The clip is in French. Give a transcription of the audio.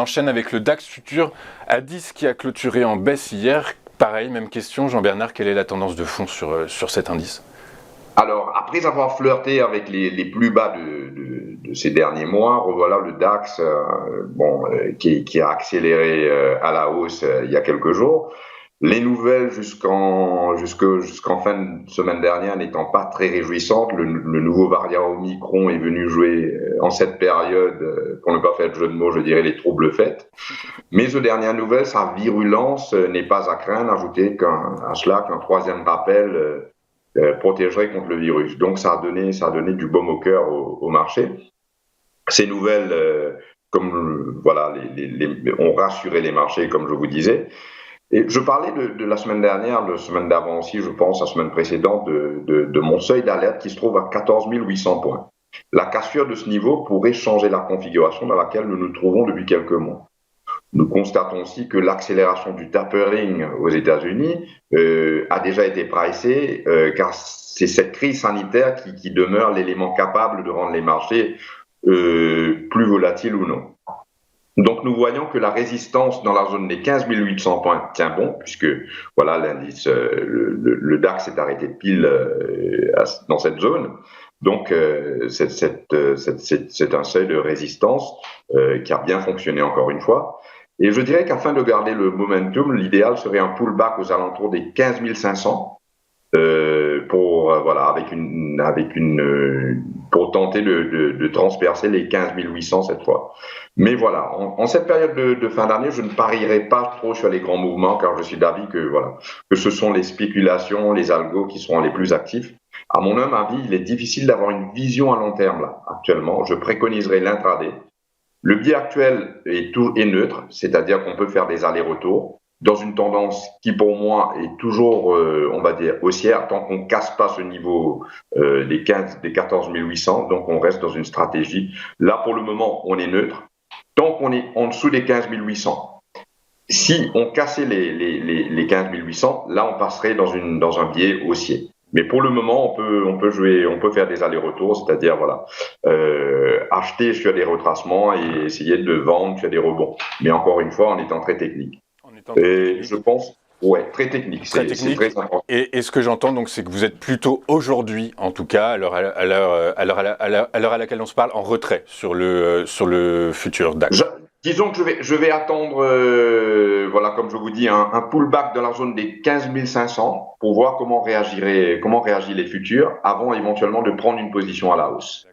enchaîne avec le DAX futur à 10 qui a clôturé en baisse hier. Pareil, même question, Jean-Bernard, quelle est la tendance de fond sur cet indice? Alors, après avoir flirté avec les plus bas de ces derniers mois, revoilà le DAX qui a accéléré à la hausse il y a quelques jours. Les nouvelles jusqu'en fin de semaine dernière n'étant pas très réjouissantes, le nouveau variant Omicron est venu jouer en cette période, pour ne pas faire de jeu de mots, je dirais les troubles faits. Mais aux dernières nouvelles, sa virulence n'est pas à craindre, ajouter à cela qu'un troisième rappel protégerait contre le virus. Donc ça a donné du baume au cœur au marché. Ces nouvelles, ont rassuré les marchés, comme je vous disais. Et je parlais de la semaine dernière, la semaine d'avant aussi, je pense, la semaine précédente, de mon seuil d'alerte qui se trouve à 14 800 points. La cassure de ce niveau pourrait changer la configuration dans laquelle nous nous trouvons depuis quelques mois. Nous constatons aussi que l'accélération du tapering aux États-Unis a déjà été pricée, car c'est cette crise sanitaire qui demeure l'élément capable de rendre les marchés plus volatiles ou non. Donc nous voyons que la résistance dans la zone des 15 800 points tient bon, puisque voilà l'indice, le DAX est arrêté pile dans cette zone. Donc c'est un seuil de résistance qui a bien fonctionné encore une fois. Et je dirais qu'afin de garder le momentum, l'idéal serait un pullback aux alentours des 15 500 pour tenter de transpercer les 15 800 cette fois. Mais voilà, en cette période de fin d'année, je ne parierai pas trop sur les grands mouvements, car je suis d'avis que ce sont les spéculations, les algos qui seront les plus actifs. À mon humble avis, il est difficile d'avoir une vision à long terme là, actuellement. Je préconiserai l'intraday. Le biais actuel est neutre, c'est-à-dire qu'on peut faire des allers-retours dans une tendance qui, pour moi, est toujours, on va dire, haussière, tant qu'on ne casse pas ce niveau des 14 800, donc on reste dans une stratégie. Là, pour le moment, on est neutre. Tant qu'on est en dessous des 15 800, si on cassait les 15 800, là, on passerait dans un biais haussier. Mais pour le moment, on peut faire des allers-retours, c'est-à-dire acheter sur des retracements et essayer de vendre sur des rebonds. Mais encore une fois, en étant très technique. Je pense, très technique. Très technique. C'est très important. Et ce que j'entends donc, c'est que vous êtes plutôt aujourd'hui, en tout cas, à l'heure à laquelle on se parle, en retrait sur le futur DAX. Disons que je vais attendre, comme je vous dis, un pullback dans la zone des 15 500 pour voir comment réagissent les futurs avant éventuellement de prendre une position à la hausse.